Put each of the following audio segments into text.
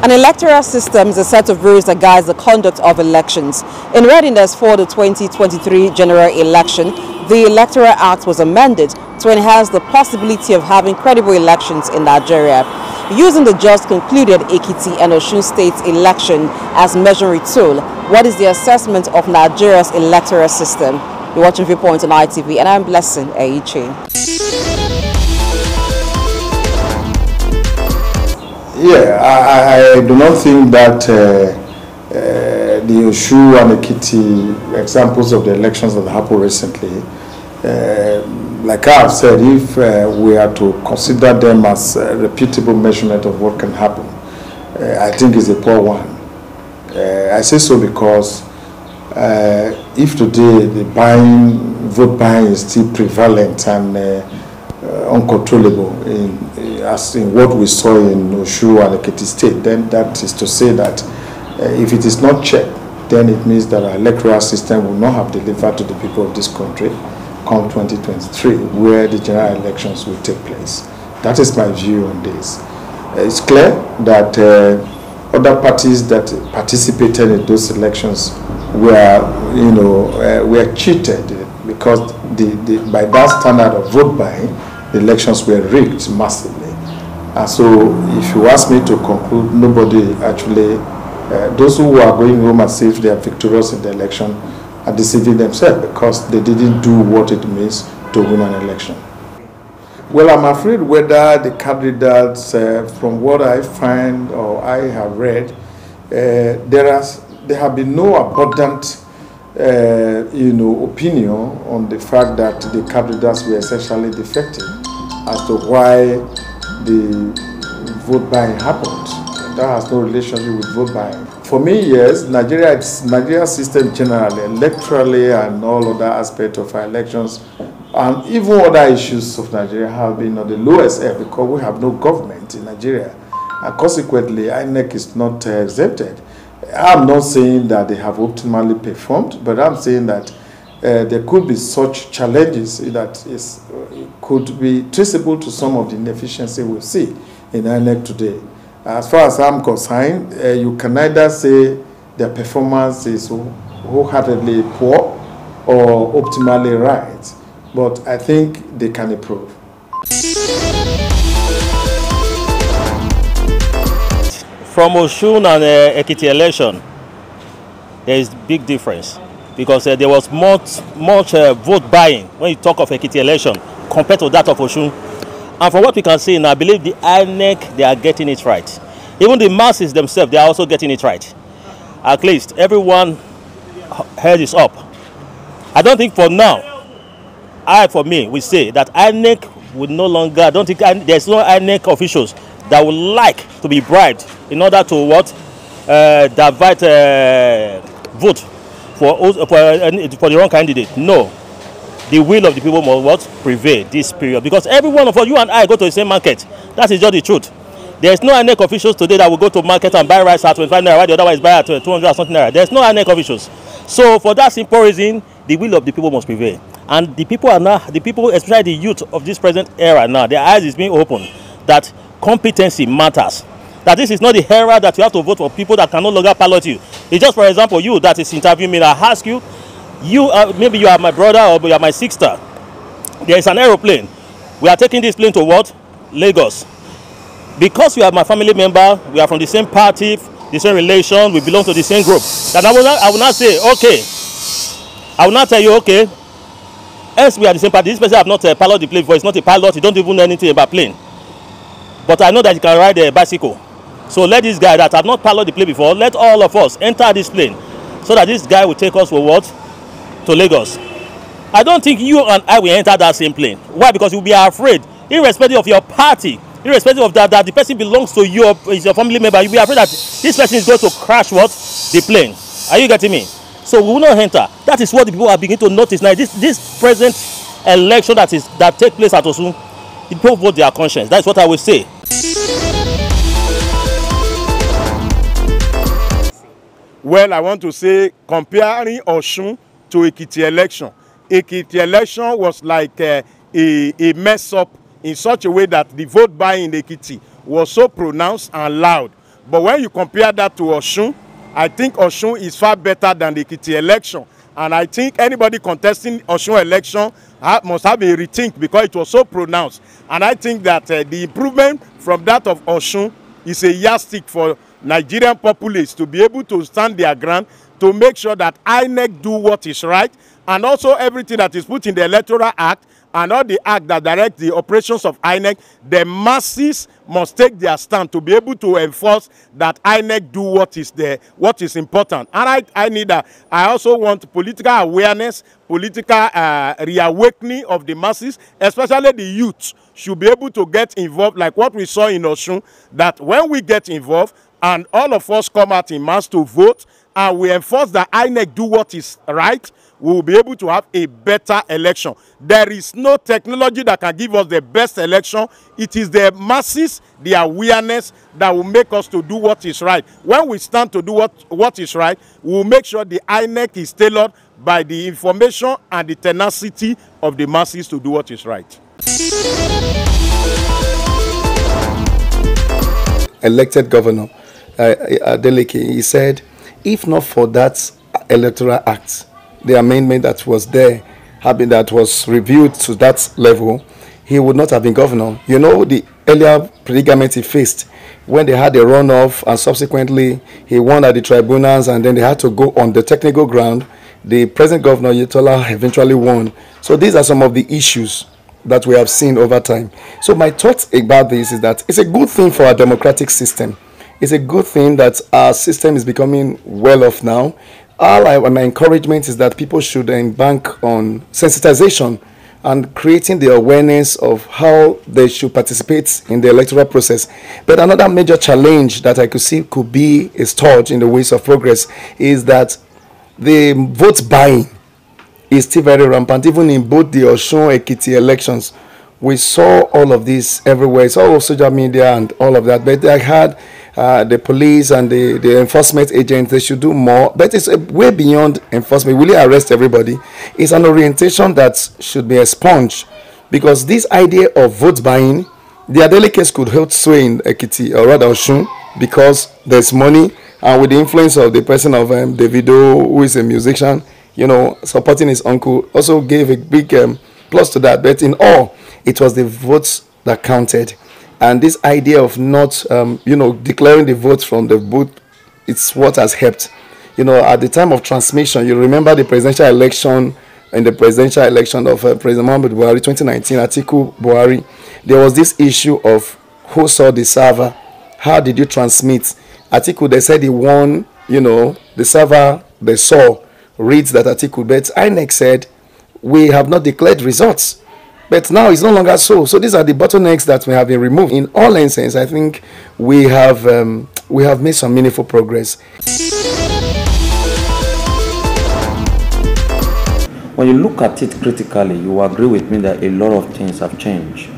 An electoral system is a set of rules that guides the conduct of elections. In readiness for the 2023 general election, the Electoral Act was amended to enhance the possibility of having credible elections in Nigeria. Using the just concluded Ekiti and Osun state election as measuring tool, what is the assessment of Nigeria's electoral system? You're watching Viewpoint on ITV, and I'm Blessing Eiche. Yeah, I do not think that the Osun and Ekiti examples of the elections that happened recently, like I've said, if we are to consider them as a reputable measurement of what can happen, I think it's a poor one. I say so because if today the vote buying is still prevalent and uncontrollable as in what we saw in Osun and Ekiti state, then that is to say that if it is not checked, then it means that our electoral system will not have delivered to the people of this country come 2023, where the general elections will take place. That is my view on this. It's clear that other parties that participated in those elections were cheated because by that standard of vote buying, the elections were rigged massively. And so if you ask me to conclude, nobody actually, those who are going home and say they are victorious in the election are deceiving themselves because they didn't do what it means to win an election. Well, I'm afraid whether the candidates, from what I find or I have read, there have been no abundant opinion on the fact that the candidates were essentially defective as to why the vote buying happened. That has no relationship with vote buying. For me, yes, Nigeria's system generally, electorally and all other aspects of our elections, and even other issues of Nigeria have been on the lowest end because we have no government in Nigeria. And consequently, INEC is not exempted. I'm not saying that they have optimally performed, but I'm saying that there could be such challenges that could be traceable to some of the inefficiency we see in INEC today. As far as I'm concerned, you can either say their performance is wholeheartedly poor or optimally right, but I think they can improve. From Osun and Ekiti election, there is big difference because there was much vote buying when you talk of Ekiti election compared to that of Osun. And from what we can see, I believe the INEC, they are getting it right. Even the masses themselves, they are also getting it right. At least everyone head is up. I don't think for now, for me, we say that INEC would no longer, I don't think there's no INEC officials that would like to be bribed in order to divert vote for the wrong candidate. No. The will of the people must prevail this period. Because every one of us, you and I, go to the same market. That is just the truth. There is no INEC officials today that will go to market and buy rice at 25 naira, while the other one is buy at 200 or something naira. There is no INEC officials. So for that simple reason, the will of the people must prevail. And the people are now, especially the youth of this present era now, their eyes is being opened that competency matters. That this is not the era that you have to vote for people that can no longer ballot you. It's just, for example, you that is interviewing me, I ask you, maybe you are my brother or you are my sister. There is an aeroplane. We are taking this plane to what? Lagos. Because you are my family member, we are from the same party, the same relation, we belong to the same group. Then I will not say, okay. I will not tell you, okay. As we are the same party, this person have not piloted the plane before. It's not a pilot. He don't even know anything about plane. But I know that he can ride a bicycle. So let this guy that have not piloted the plane before, let all of us enter this plane, so that this guy will take us for what? To Lagos. I don't think you and I will enter that same plane. Why? Because you'll be afraid, irrespective of your party, irrespective of that the person belongs to you, is your family member, you'll be afraid that this person is going to crash what? The plane. Are you getting me? So we will not enter. That is what the people are beginning to notice now. This present election that takes place at Osun, the people vote their conscience. That's what I will say. Well, I want to say, comparing Osun to Ekiti election was like a mess up in such a way that the vote buying in Ekiti was so pronounced and loud. But when you compare that to Osun, I think Osun is far better than the Ekiti election. And I think anybody contesting Osun election must have a rethink because it was so pronounced. And I think that the improvement from that of Osun is a yardstick for Nigerian populace to be able to stand their ground, to make sure that INEC do what is right, and also everything that is put in the Electoral Act and all the act that direct the operations of INEC, the masses must take their stand to be able to enforce that INEC do what is important. And I also want political awareness, political reawakening of the masses, especially the youth should be able to get involved, like what we saw in Osun, that when we get involved and all of us come out in mass to vote and we enforce that INEC do what is right, we will be able to have a better election. There is no technology that can give us the best election. It is the masses, the awareness that will make us to do what is right. When we stand to do what is right, we will make sure the INEC is tailored by the information and the tenacity of the masses to do what is right. Elected governor Adeleke, he said, if not for that Electoral Act, the amendment that was there, that was reviewed to that level, he would not have been governor. You know, the earlier predicament he faced when they had a runoff and subsequently he won at the tribunals and then they had to go on the technical ground. The present governor, Yetola, eventually won. So these are some of the issues that we have seen over time. So my thoughts about this is that it's a good thing for our democratic system. It's a good thing that our system is becoming well off now. My encouragement is that people should bank on sensitization and creating the awareness of how they should participate in the electoral process. But another major challenge that I could see could be a start in the ways of progress is that the vote buying is still very rampant. Even in both the Osun Ekiti elections, we saw all of this everywhere. It's all of social media and all of that. But I had the police and the enforcement agents, they should do more. But it's way beyond enforcement. Will you arrest everybody? It's an orientation that should be expunged, because this idea of vote buying, the Adele case could hold sway in Ekiti, or rather Osun, because there's money, and with the influence of the person of Davido, who is a musician, you know, supporting his uncle, also gave a big plus to that. But in all, it was the votes that counted. And this idea of not, declaring the votes from the booth, it's what has helped. You know, at the time of transmission, you remember the presidential election, in the presidential election of President Muhammad Buhari, 2019, Atiku Buhari, there was this issue of who saw the server, how did you transmit? Atiku, they said he won, the server they saw reads that Atiku, but INEC said, we have not declared results. But now it's no longer so. So these are the bottlenecks that we have been removed. In all instances, I think we have made some meaningful progress. When you look at it critically, you agree with me that a lot of things have changed.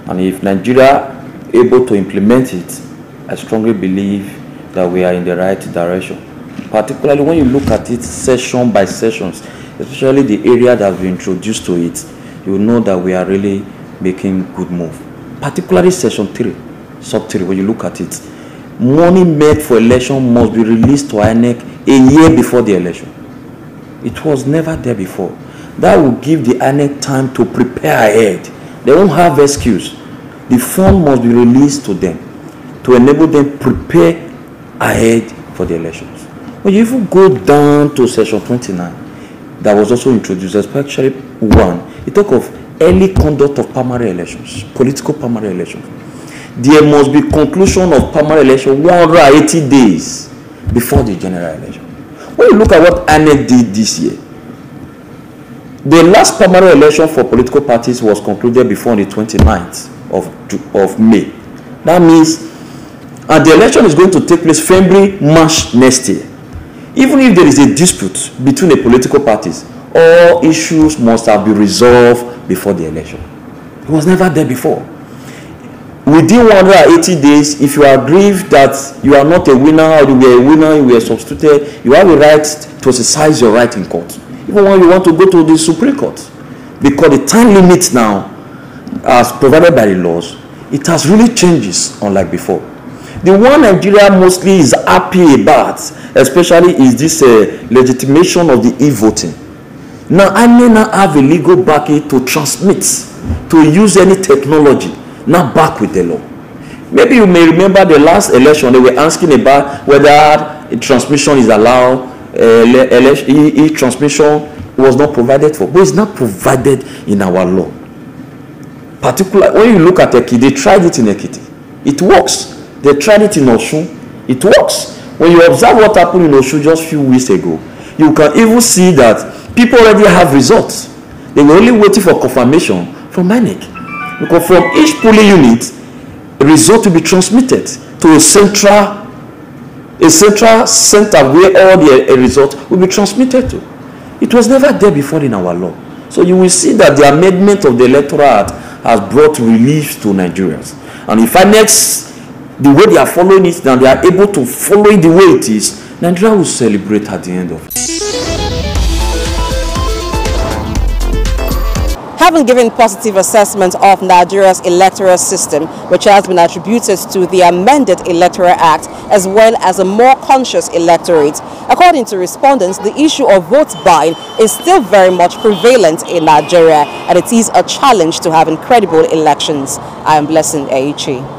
And if Nigeria able to implement it, I strongly believe that we are in the right direction. Particularly when you look at it session by sessions, especially the area that we introduced to it, you will know that we are really making good move. Particularly session 3, sub 3, when you look at it, money made for election must be released to INEC a year before the election. It was never there before. That will give the INEC time to prepare ahead. They won't have excuse. The fund must be released to them to enable them prepare ahead for the elections. When you even go down to session 29, that was also introduced, especially one, it talk of early conduct of primary elections, political primary elections. There must be conclusion of primary election 180 days before the general election. When you look at what INEC did this year, the last primary election for political parties was concluded before the 29th of May. That means, and the election is going to take place February, March next year. Even if there is a dispute between the political parties, all issues must have been resolved before the election. It was never there before. Within 180 days, if you are aggrieved that you are not a winner, or you were a winner, you were substituted, you have a right to exercise your right in court. Even when you want to go to the Supreme Court. Because the time limit now, as provided by the laws, it has really changes unlike before. The one Nigeria mostly is happy about, especially, is this legitimation of the e-voting. Now, I may not have a legal backing to transmit, to use any technology, not back with the law. Maybe you may remember the last election, they were asking about whether transmission is allowed, e-transmission was not provided for, but it's not provided in our law. Particularly, when you look at Ekiti, they tried it in Ekiti. It works. They tried it in Osun. It works. When you observe what happened in Osun just a few weeks ago, you can even see that people already have results. They were only waiting for confirmation from INEC. Because from each polling unit, a result will be transmitted to a central center where all the results will be transmitted to. It was never there before in our law. So you will see that the amendment of the Electoral Act has brought relief to Nigerians. And if INEC, the way they are following it, and they are able to follow it the way it is, Nigeria will celebrate at the end of it. Having given positive assessment of Nigeria's electoral system, which has been attributed to the amended Electoral Act, as well as a more conscious electorate, according to respondents, the issue of vote buying is still very much prevalent in Nigeria, and it is a challenge to having credible elections. I am Blessing Eichi.